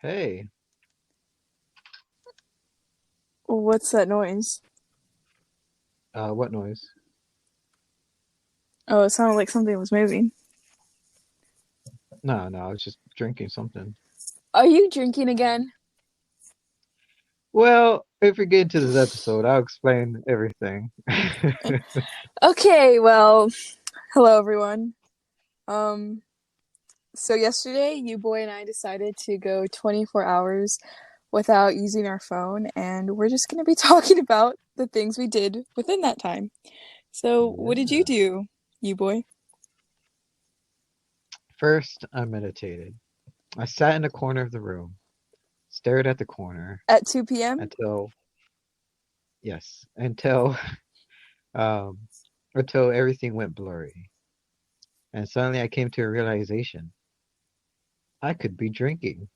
Hey, What's that noise? what noise? Oh, it sounded like something was moving. No, no, I was just drinking something. Are you drinking again? Well, if we get into this episode, I'll explain everything. Okay, well, hello everyone. Um, so yesterday, you boy and I decided to go 24 hours without using our phone, and we're just gonna be talking about the things we did within that time. So, what did you Yeah. do, you boy? First, I meditated. I sat in the corner of the room, stared at the corner At 2 p.m.? until, yes, um, until everything went blurry. And suddenly I came to a realization. I could be drinking.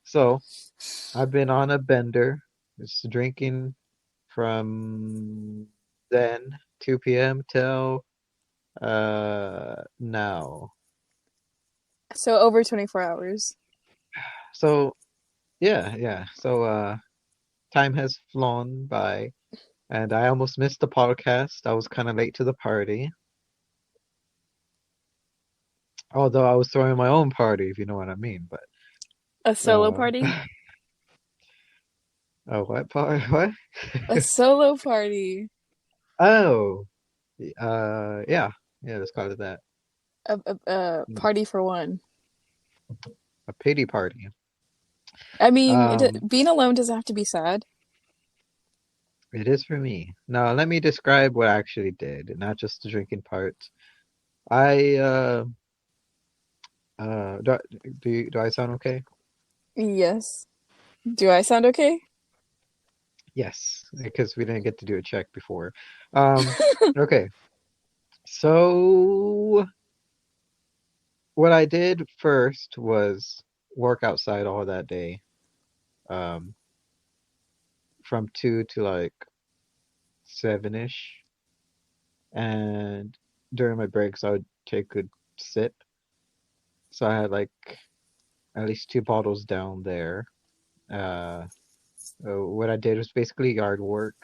So I've been on a bender, just drinking from then 2 p.m. till now. So, over 24 hours. So yeah. So time has flown by and I almost missed the podcast. I was kind of late to the party. Although I was throwing my own party, if you know what I mean. But A solo uh party? oh what part what? A solo party. Oh, yeah. Yeah, let's call it that. A party for one. A pity party. I mean, Um being alone doesn't have to be sad. it is for me. Now, let me describe what I actually did, not just the drinking part. I do, do I sound okay? Yes. Do I sound okay? Yes, because we didn't get to do a check before. Um, okay. So what I did first was work outside all that day, um, from 2 to like 7-ish, and during my breaks I would take a sip. So I had like at least 2 bottles down there. Uh, what I did was basically yard work,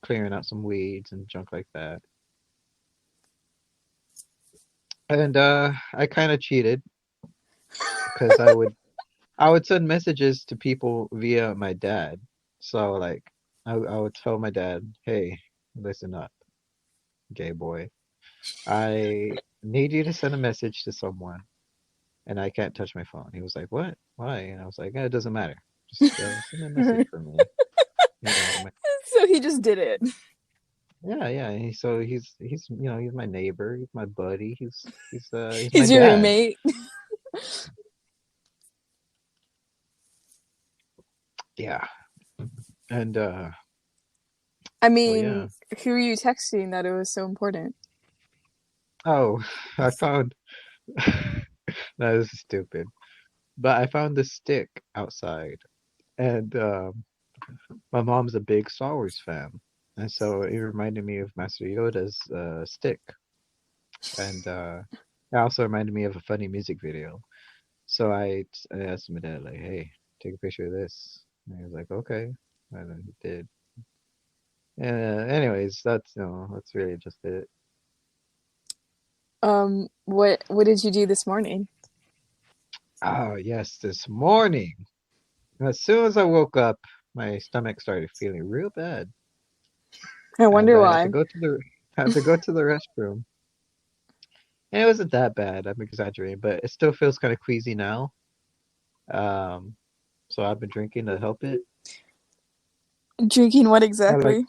clearing out some weeds and junk like that. And I kind of cheated because I would send messages to people via my dad. So like I would tell my dad, "Hey, listen up, gay boy. I need you to send a message to someone, and I can't touch my phone." He was like, "What? Why?" And I was like, "It doesn't matter. Just send a message for me." So he just did it. Yeah. So he's my neighbor. He's my buddy. He's my He's your dad. roommate. Yeah. And I well, mean, yeah. who are you texting that it was so important? Oh, I found no, this is stupid. But I found this stick outside, and my mom's a big Star Wars fan, and so it reminded me of Master Yoda's stick, and it also reminded me of a funny music video. So I asked my dad like, "Hey, take a picture of this," and he was like, "Okay," and then he did. Anyways, that's really just it. What did you do this morning? Oh, yes, this morning. As soon as I woke up, my stomach started feeling real bad, I and wonder I had to why. go to the had to go to the restroom. And it wasn't that bad. I'm exaggerating, but it still feels kind of queasy now. Um, so I've been drinking to help it. Drinking what I like exactly?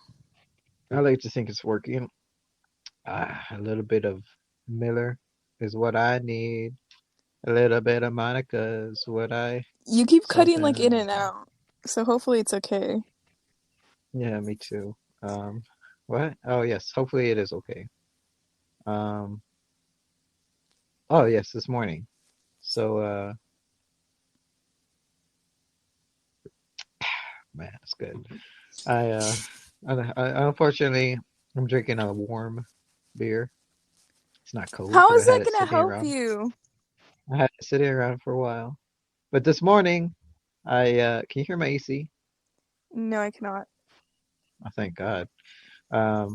I like to think it's working. A little bit of Miller is what I need. A little bit of Monica is what I You keep cutting like in something. and out. So hopefully it's okay. Yeah, me too. Um, what? Oh yes, hopefully it is okay. Um, oh yes, this morning. So man, it's good. I unfortunately I'm drinking a warm beer. It's not cold How because I is that had it gonna sitting help around. you? I had it sitting around for a while. But this morning, I can you hear my AC? No, I cannot. Oh, thank God.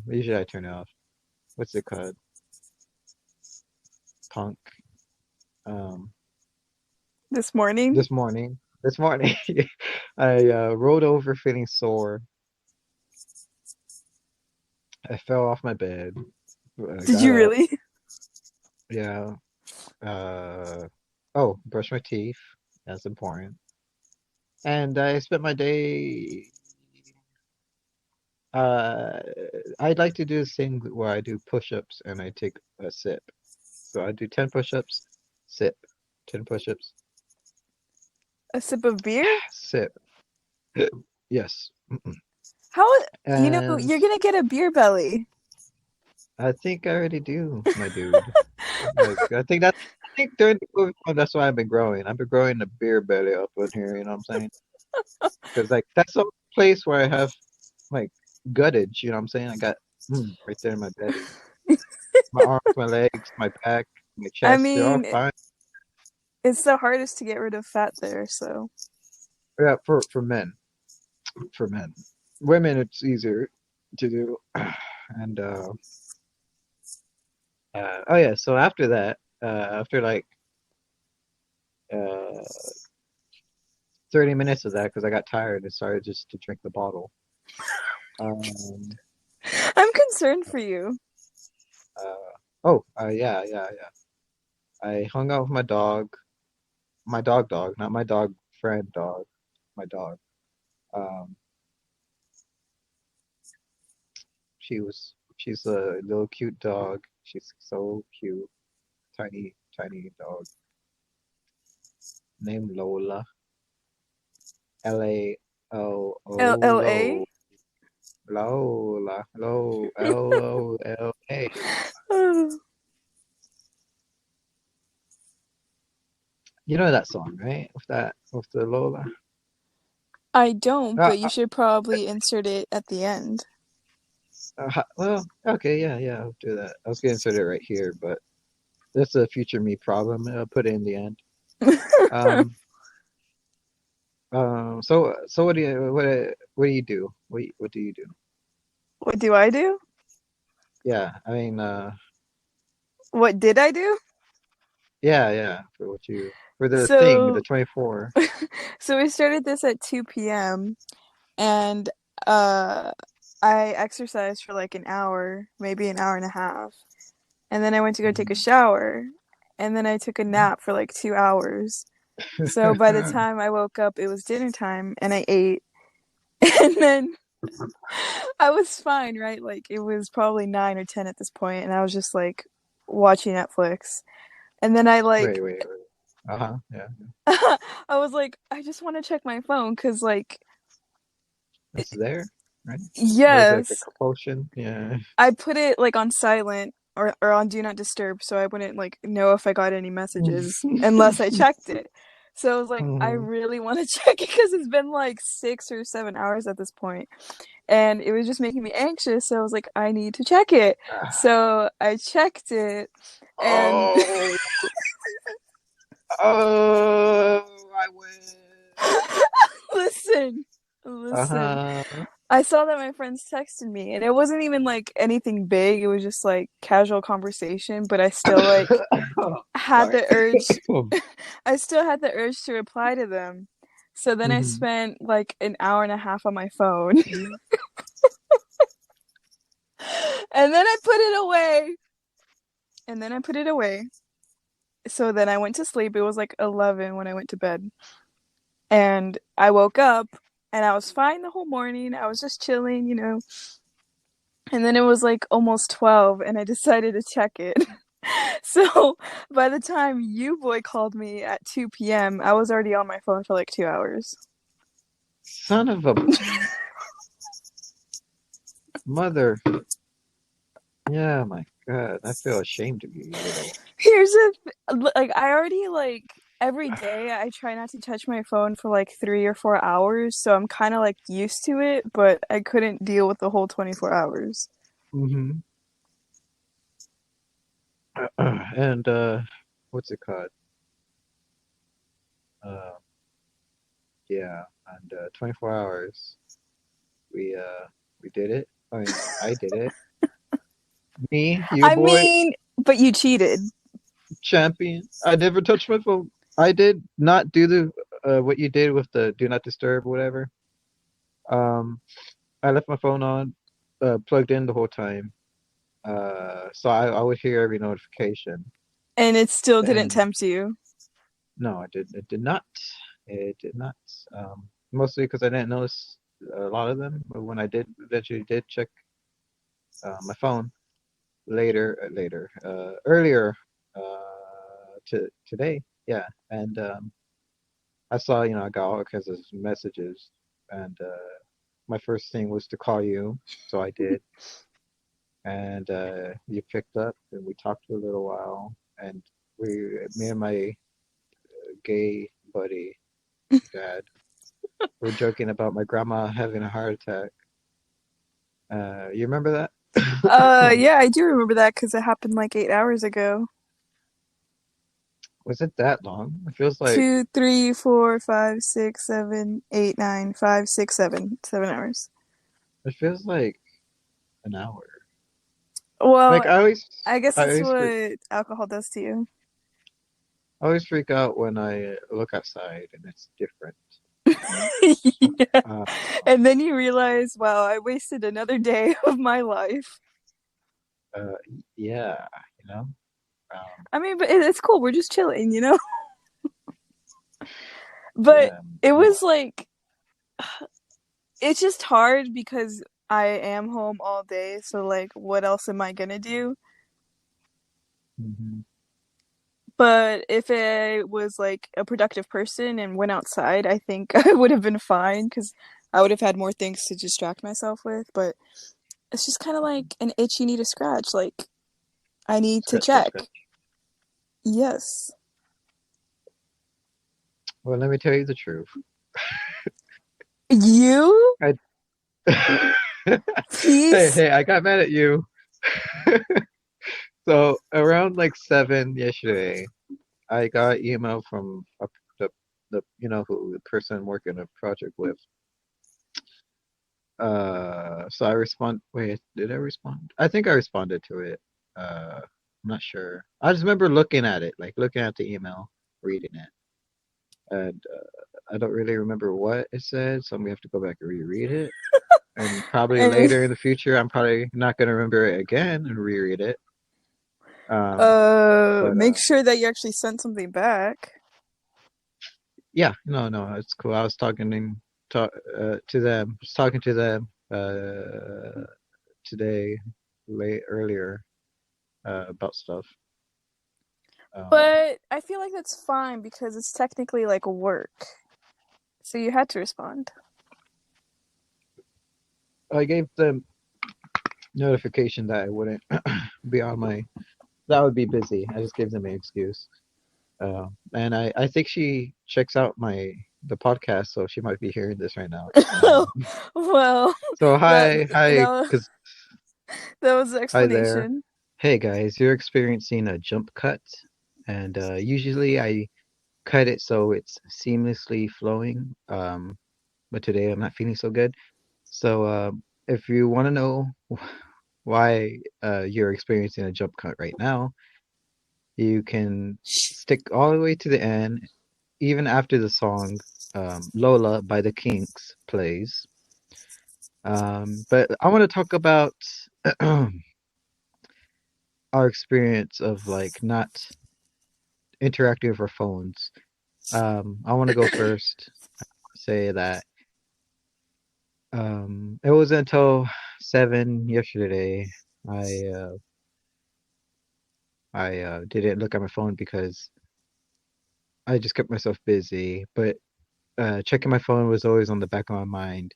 Usually I turn it off. What's it called? Punk. Um, This morning? this morning, I rolled over feeling sore. I fell off my bed. I Did got you up. really? Yeah. Oh, brush my teeth. That's important. And I spent my day. Uh, I'd like to do this thing where I do push-ups and I take a sip. So I do 10 push-ups, sip. 10 push-ups, A sip of beer? sip. Yes. How, And you're gonna get a beer belly. I think I already do, my dude. Like I think during the COVID time, that's why I've been growing. I've been growing the beer belly up in here, you know what I'm saying? Because like that's the place where I have like guttage, you know what I'm saying? I got right there in my belly. My arms, my legs, my back, my I chest, they're all mean, fine. it's the hardest to get rid of fat there, so. Yeah, for men. For men. Women it's easier to do. And oh yeah, so after that, after like uh 30 minutes of that because I got tired and started just to drink the bottle. Um I'm concerned for you. yeah, yeah, yeah. I hung out with my dog, not my dog friend dog, my dog. Um she's a little cute dog. She's so cute. Tiny, tiny dog named Lola. Lola. LLA? Lola. Lola. You know that song, right? With the Lola. I don't, Uh, but you should probably insert it at the end. well, okay, yeah, yeah, I'll do that. I was gonna insert it right here, but that's a future me problem. I'll put it in the end. Um, so what do you do? What do you do? What do I do? Yeah, I mean, What did I do? yeah, yeah, for the thing, the So, 24. so we started this at 2 p.m. and uh I exercised for like an hour, maybe an hour and a half. And then I went to go take a Mhm. shower. And then I took a nap for like 2 hours. So by the time I woke up, it was dinner time and I ate. And then I was fine, right? Like it was probably 9 or 10 at this point, and I was just like watching Netflix. And then I Wait, like wait, wait. Uh-huh, yeah. I was like, I just want to check my phone because like It's there, right? Or is it like a yes, compulsion? Yeah. I put it like on silent or on do not disturb so I wouldn't like know if I got any messages unless I checked it. So I was like, I Mhm. really want to check it because it's been like 6 or 7 hours at this point, and it was just making me anxious. So I was like, I need to check it. So I checked it, and Oh, oh, I win. listen, listen. Uh-huh. I saw that my friends texted me, and it wasn't even like anything big. It was just like casual conversation, but I still like had Sorry. the urge I still had the urge to reply to them. So then I hmm spent like an hour and a half on my phone. And then I put it away. And then I put it away. So then I went to sleep. It was like 11 when I went to bed. And I woke up and I was fine the whole morning. I was just chilling. And then it was like almost 12 and I decided to check it. So by the time you boy called me at 2 p.m., I was already on my phone for like 2 hours. Son of a mother. Yeah, my God. I feel ashamed of you, you little. Here's like I already like every day I try not to touch my phone for like 3 or 4 hours, so I'm kind of like used to it, but I couldn't deal with the whole 24 hours. hmm And what's it called? yeah, and 24 hours. We did it. I mean, I did it. Me, you I boy, mean, but you cheated. champion. I never touched my phone. I did not do the what you did with the do not disturb, whatever. Um, I left my phone on, plugged in the whole time. So I would hear every notification. And it still didn't And tempt you. no, I did. It did not. It did not. Mostly because I didn't notice a lot of them. But when I did eventually did check my phone earlier to today, yeah, and I saw I got all kinds of messages, and my first thing was to call you, so I did, and you picked up, and we talked for a little while, and me and my gay buddy dad were joking about my grandma having a heart attack. You remember that? Yeah, I do remember that because it happened like 8 hours ago. Was it that long? It feels like 2, 3, 4, 5, 6, 7, 8, 9, 5, 6, 7, 7 hours. it feels like an hour. Like Well, I guess I that's always, what alcohol does to you. I always freak out when I look outside and it's different. Yeah. Uh, And then you realize, wow, I wasted another day of my life. uh, yeah, you know. Um, I mean, but it's cool. We're just chilling. But yeah, it no. was like, it's just hard because I am home all day. So, like, what else am I gonna do? Hmm. But if I was like a productive person and went outside, I think I would have been fine because I would have had more things to distract myself with. But it's just kind of like an itch you need to scratch. Like, I need to Scratch, scratch, check. scratch. Yes. Well, let me tell you the truth. You? I, hey, Peace? hey, I got mad at you. So around like 7 yesterday, I got email from who the person I'm working a project with. So I respond. Wait, did I respond? I think I responded to it. I'm not sure. I just remember looking at it, like looking at the email, reading it, and I don't really remember what it said, so I'm gonna have to go back and reread it. And probably And later in the future, I'm probably not gonna remember it again and reread it. But make sure that you actually sent something back. yeah, no, no, it's cool. I was to them. I was talking to them today, late earlier about stuff. Um, But I feel like that's fine because it's technically like work. So you had to respond. I gave them notification that I wouldn't be on my that I would be busy. I just gave them an excuse. And I think she checks out the podcast, so she might be hearing this right now. Well, So that hi, that cause that was the hi there. explanation. Hey guys, you're experiencing a jump cut, and usually I cut it so it's seamlessly flowing. But today I'm not feeling so good. So if you want to know why you're experiencing a jump cut right now, you can stick all the way to the end, even after the song Lola by the Kinks plays. But I want to talk about our experience of like not interacting with our phones. I want to go first. Say that it wasn't until 7 yesterday I uh, I didn't look at my phone because I just kept myself busy. But checking my phone was always on the back of my mind.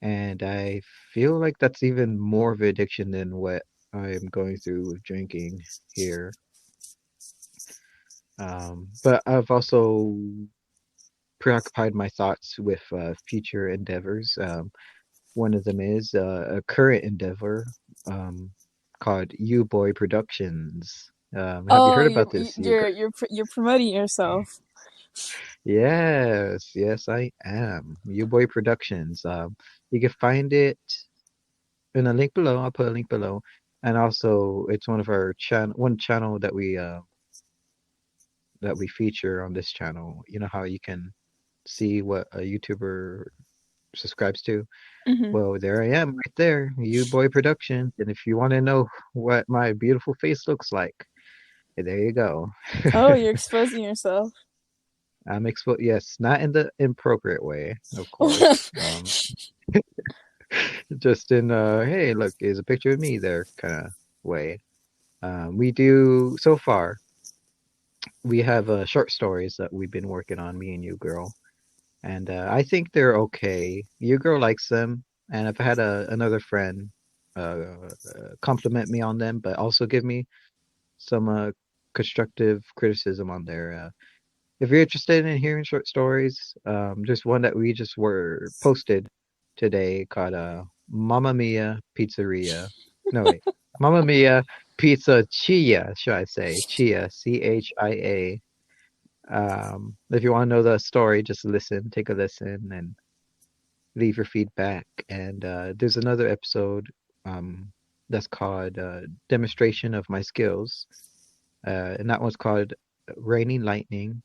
And I feel like that's even more of an addiction than what I'm going through with drinking here. But I've also preoccupied my thoughts with future endeavors. One of them is a current endeavor um, called U Boy Productions. Have you Oh, heard about this? you're promoting yourself. Yes, yes, I am. You Boy Productions. You can find it in a link below. I'll put a link below, and also it's one of our one channel that we feature on this channel. You know how you can see what a YouTuber subscribes to? Hmm. Well, there I am right there, You Boy Productions. And if you want to know what my beautiful face looks like, there you go. Oh, you're exposing yourself. Yes, not in the inappropriate way, of course. Just in hey, look, here's a picture of me there kind of way. We do so far. We have short stories that we've been working on, me and you, girl, and I think they're okay. You, girl, likes them, and I've had another friend compliment me on them, but also give me some constructive criticism on there. If you're interested in hearing short stories, there's one that we just were posted today called Mamma Mia Pizzeria. No, wait. Mamma Mia Pizza Chia, should I say. Chia, Chia. If you want to know the story, just listen, take a listen, and leave your feedback. And there's another episode that's called Demonstration of My Skills. And that one's called Raining Lightning.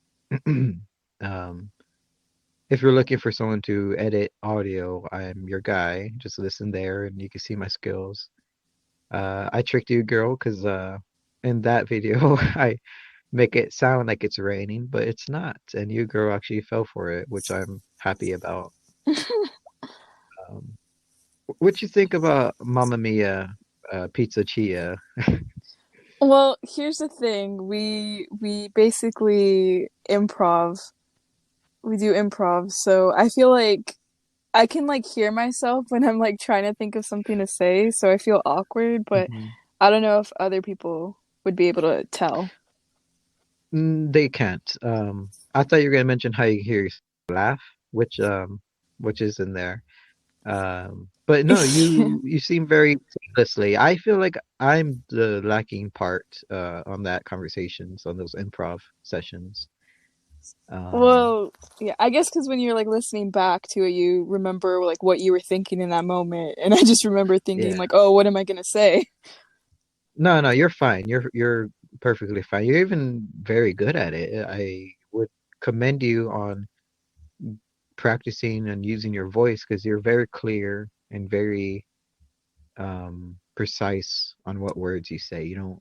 Um, if you're looking for someone to edit audio, I'm your guy. Just listen there and you can see my skills. I tricked you, girl, because in that video I make it sound like it's raining, but it's not. And you, girl, actually fell for it, which I'm happy about. Um, what you think about Mamma Mia, Pizza Chia? Well, here's the thing. We basically improv. We do improv, so I feel like I can like hear myself when I'm like trying to think of something to say, so I feel awkward, but Mhm. I don't know if other people would be able to tell. They can't. I thought you were gonna mention how you hear yourself laugh, which is in there. But no, you seem very seamlessly. I feel like I'm the lacking part on that conversations, on those improv sessions. Um, Well, yeah, I guess because when you're like listening back to it, you remember like what you were thinking in that moment, and I just remember thinking yeah. like, "Oh, what am I gonna say?" No, no, you're fine. You're perfectly fine. You're even very good at it. I would commend you on practicing and using your voice because you're very clear and very precise on what words you say. You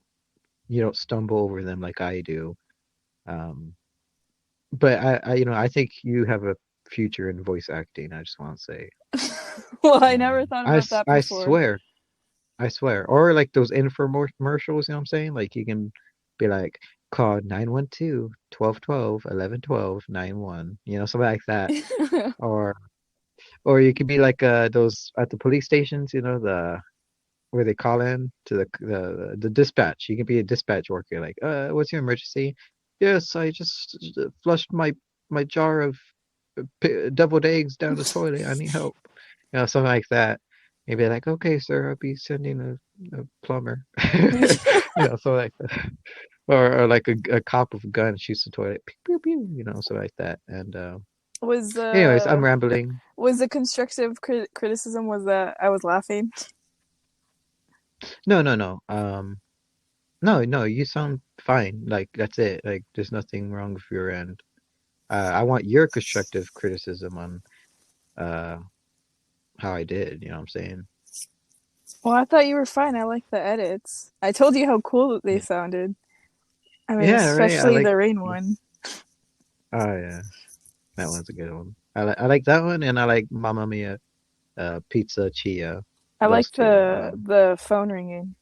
don't stumble over them like I do. Um, but I think you have a future in voice acting. I just want to say, Well, I never thought about that I before. swear, I swear, or like those infomercials. You know what I'm saying? Like you can be like, call 912 1212 1112 91. You know, something like that. Or you could be like those at the police stations. You know, the where they call in to the dispatch. You can be a dispatch worker, like, what's your emergency? Yes, I just flushed my jar of deviled eggs down the toilet. I need help. You know, something like that. Maybe like, okay, sir, I'll be sending a plumber. You know, something like that. Or like a cop with a gun shoots the toilet. Pew, pew, pew, you know, something like that. And Was anyways, I'm rambling. the constructive criticism was that I was laughing? No, no, no. No, no, you sound fine. Like that's it. Like there's nothing wrong with your end. I want your constructive criticism on uh how I did, you know what I'm saying? Well, I thought you were fine. I like the edits. I told you how cool they Yeah, sounded. I mean, yeah, right. I especially like the rain one. oh yeah, that one's a good one. I like that one and I like Mamma Mia Pizza Chia. I Those like two. the phone ringing.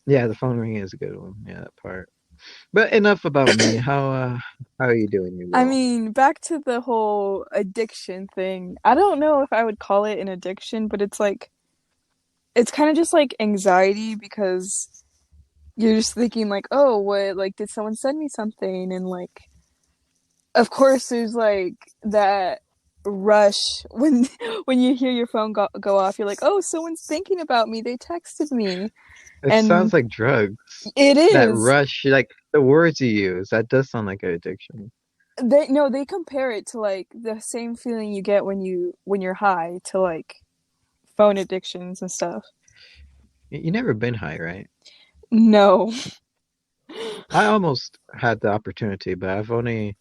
Yeah, the phone ring is a good one. Yeah, that part. But enough about me. How are you doing, you I girl? mean, back to the whole addiction thing. I don't know if I would call it an addiction, but it's like it's kind of just like anxiety because you're just thinking like, "Oh, what like did someone send me something?" And like of course there's like that rush when when you hear your phone go off. You're like, "Oh, someone's thinking about me. They texted me." It And sounds like drugs. it That is. rush, like the words you use, that does sound like an addiction. They no, they compare it to like the same feeling you get when you're high to like phone addictions and stuff. You never been high, right? No. I almost had the opportunity, but I've only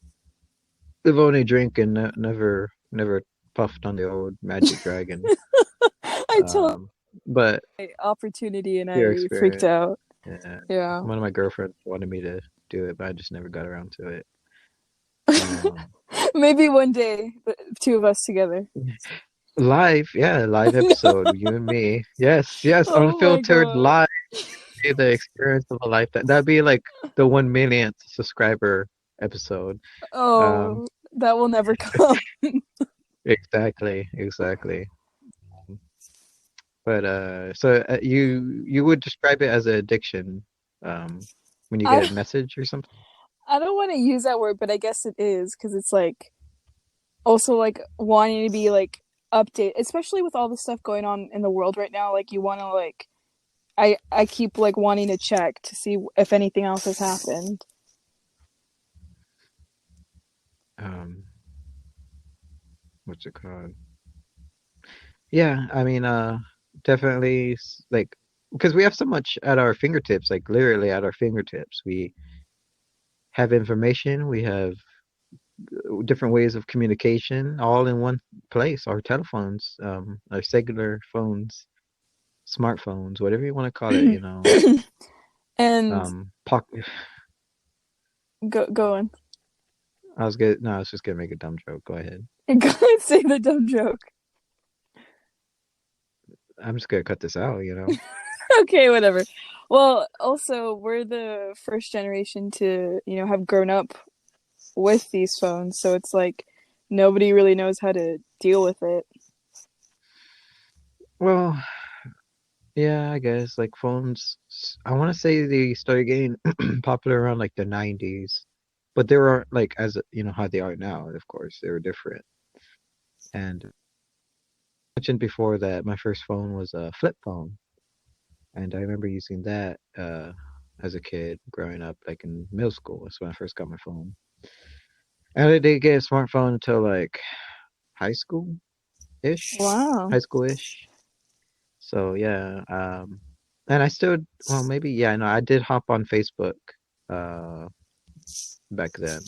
drank and never puffed on the old Magic Dragon. I told Um, but my opportunity and your I freaked experience, out. yeah. Yeah. One of my girlfriends wanted me to do it, but I just never got around to it. Um, Maybe one day, the two of us together. Live, yeah, live episode, you and me. Yes, yes, Oh my unfiltered god. live. Be the experience of a lifetime. That'd be like the 1 millionth subscriber episode. Um, Oh, that will never come. exactly, exactly. But so you would describe it as an addiction, when you get I a message or something. I don't want to use that word, but I guess it is because it's like also like wanting to be like update, especially with all the stuff going on in the world right now. Like you want to like I keep like wanting to check to see if anything else has happened. Um, what's it called? Yeah, I mean, definitely like because we have so much at our fingertips, like literally at our fingertips. We have information, we have different ways of communication all in one place. Our telephones, our cellular phones, smartphones, whatever you want to call it, And pocket. go on. I was good. No, I was just gonna make a dumb joke. Go ahead. Go and say the dumb joke. I'm just gonna cut this out. Okay, whatever. Well, also we're the first generation to, have grown up with these phones, so it's like nobody really knows how to deal with it. Well, yeah, I guess like phones. I want to say they started getting popular around like the 90s, but they were like as how they are now. Of course, they were different. And I mentioned before that my first phone was a flip phone, and I remember using that as a kid growing up, like in middle school. That's when I first got my phone. And I didn't get a smartphone until like high school ish, Wow. high school ish. So yeah, and I still, well, maybe yeah, no, I did hop on Facebook uh back then,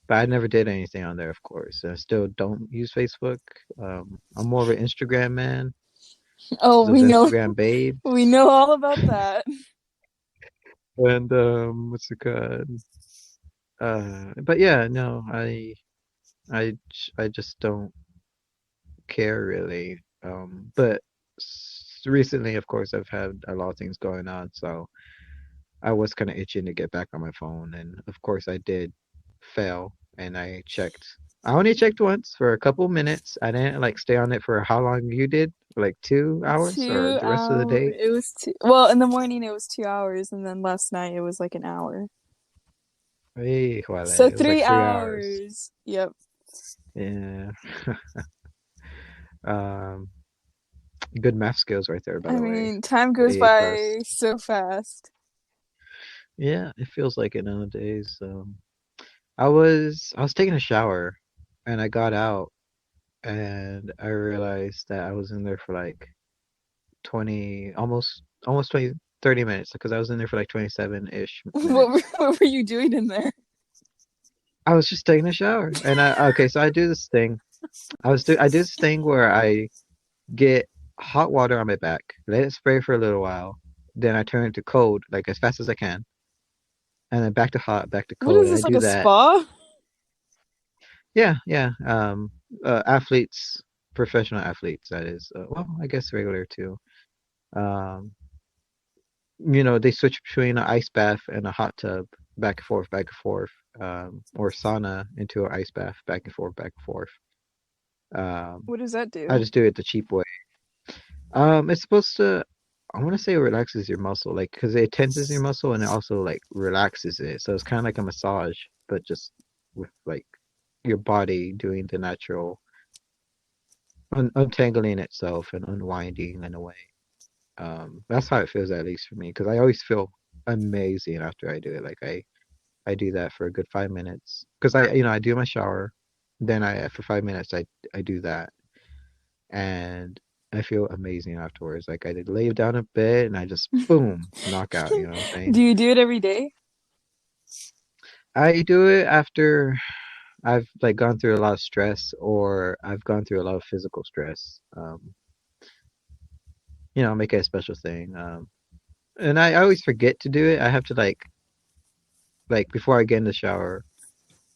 but I never did anything on there, of course. I still don't use Facebook. I'm more of an Instagram man. Oh, Those Instagram babes. we know all about that. And what's it called? But yeah, no, I just don't care really. But recently, of course, I've had a lot of things going on, so I was kind of itching to get back on my phone, and of course, I did fail, and I checked. I only checked once for a couple minutes. I didn't like stay on it for how long you did, like 2 hours or Two the rest of the hours. day. It was two. Well, in the morning it was 2 hours, and then last night it was like an hour. Hey, Juale, So it was like three 3 hours. hours. Yep. Yeah. Um, good math skills right there, by I the way. mean, time goes A plus. by so fast. Yeah, it feels like it nowadays. I was taking a shower and I got out and I realized that I was in there for like 20 almost 20 30 minutes because I was in there for like 27-ish minutes. What were you doing in there? I was just taking a shower and I okay, so I do this thing. I do this thing where I get hot water on my back, let it spray for a little while, then I turn it to cold like as fast as I can, and then back to hot, back to What cold, is and I this, like do a that. spa? Yeah, yeah. Athletes, professional athletes, that is. Well, I guess regular too. Um, they switch between an ice bath and a hot tub, back and forth, or sauna into an ice bath, back and forth, back and forth. Um, What does that I do? just do it the cheap way. It's supposed to, I want to say it relaxes your muscle, like, because it tenses your muscle and it also like relaxes it. So it's kind of like a massage, but just with like your body doing the natural untangling itself and unwinding in a way. That's how it feels at least for me, because I always feel amazing after I do it. Like I do that for a good 5 minutes because I do my shower, then I for 5 minutes I do that, and I feel amazing afterwards. Like I did lay down a bed and I just boom knockout. You know what I'm Do saying? you do it every day? I do it after I've like gone through a lot of stress or I've gone through a lot of physical stress. Make it a special thing. And I always forget to do it. I have to like before I get in the shower,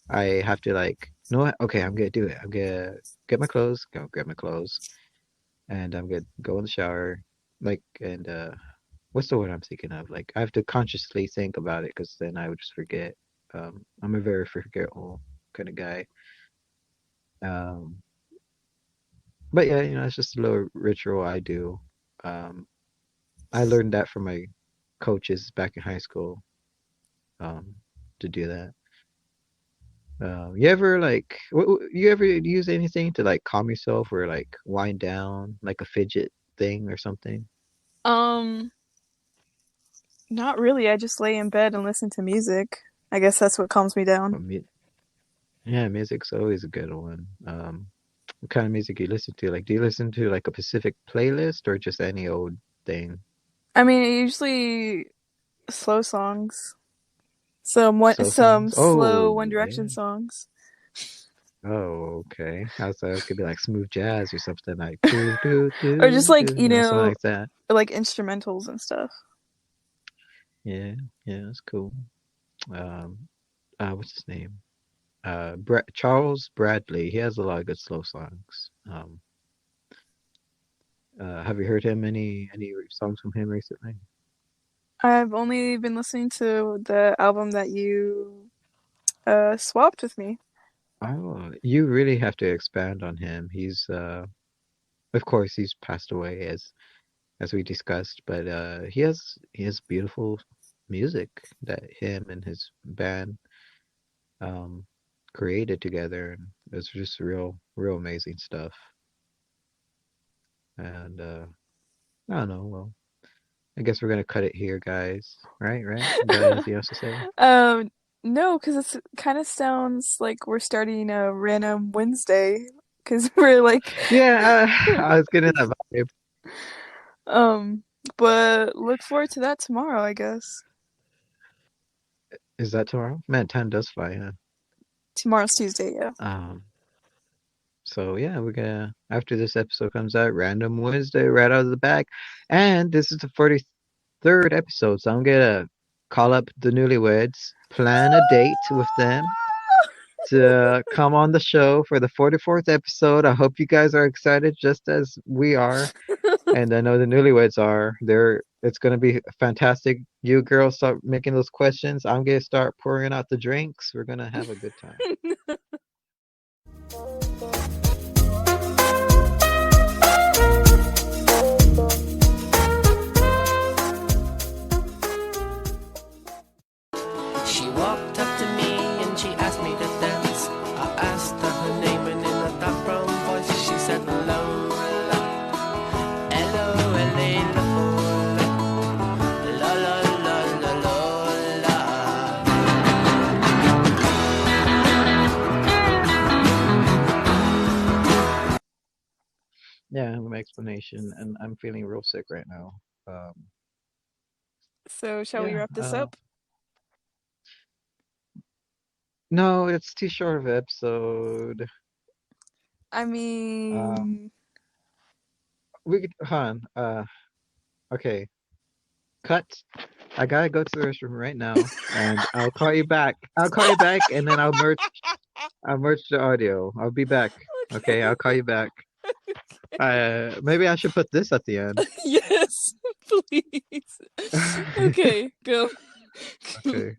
I have to like, you know what? Okay, I'm gonna do it. I'm gonna get my clothes, go grab my clothes, and I'm gonna go in the shower, like, and what's the word I'm thinking of? Like, I have to consciously think about it because then I would just forget. I'm a very forgetful kind of guy. Um, but yeah, it's just a little ritual I do. Um, I learned that from my coaches back in high school, um, to do that. You ever like, you ever use anything to like calm yourself or like wind down, like a fidget thing or something? Um, Not really. I just lay in bed and listen to music. I guess that's what calms me down. Well, yeah, music's always a good one. What kind of music do you listen to? Like, do you listen to like a specific playlist or just any old thing? I mean, usually slow songs. Slow Some songs? slow Oh, One yeah. Direction songs. Oh, okay. I was like, it could be like smooth jazz or something like do do Or just do like, do, something like that. like instrumentals and stuff. Yeah, yeah, that's cool. Um, what's his name? Charles Bradley. He has a lot of good slow songs. Have you heard him any songs from him recently? I've only been listening to the album that you swapped with me. Oh, you really have to expand on him. Of course, he's passed away as we discussed, but he has beautiful music that him and his band um created together, and it's just real amazing stuff. And I don't know. Well, I guess we're gonna cut it here, guys. Right, right. You got anything else to say? um, no, because it kind of sounds like we're starting a random Wednesday. Because we're like, Yeah, I was getting that vibe. um, but look forward to that tomorrow, I guess. Is that tomorrow? Man, time does fly, huh? Tomorrow's Tuesday, yeah. Um, so yeah, we're gonna after this episode comes out, random Wednesday right out of the back, and this is the 43rd episode, so I'm gonna call up the newlyweds, plan a date with them to come on the show for the 44th episode. I hope you guys are excited just as we are. And I know the newlyweds are. It's gonna be fantastic. You girls start making those questions. I'm gonna start pouring out the drinks. We're gonna have a good time. She walked up to me and she asked me to dance. I asked her her name and in a dark brown voice she said Lola. Hello, hello, la la la la la. Yeah, my explanation, and I'm feeling real sick right now. Um, So, shall we yeah. wrap this up? No, it's too short of an episode. I Uh, mean, we could, Han. Okay, cut. I gotta go to the restroom right now, and I'll call you back. I'll call you back, and then I'll merge the audio. I'll be back. Okay, I'll call you back. Maybe I should put this at the end. yes, please. Okay, go. Okay.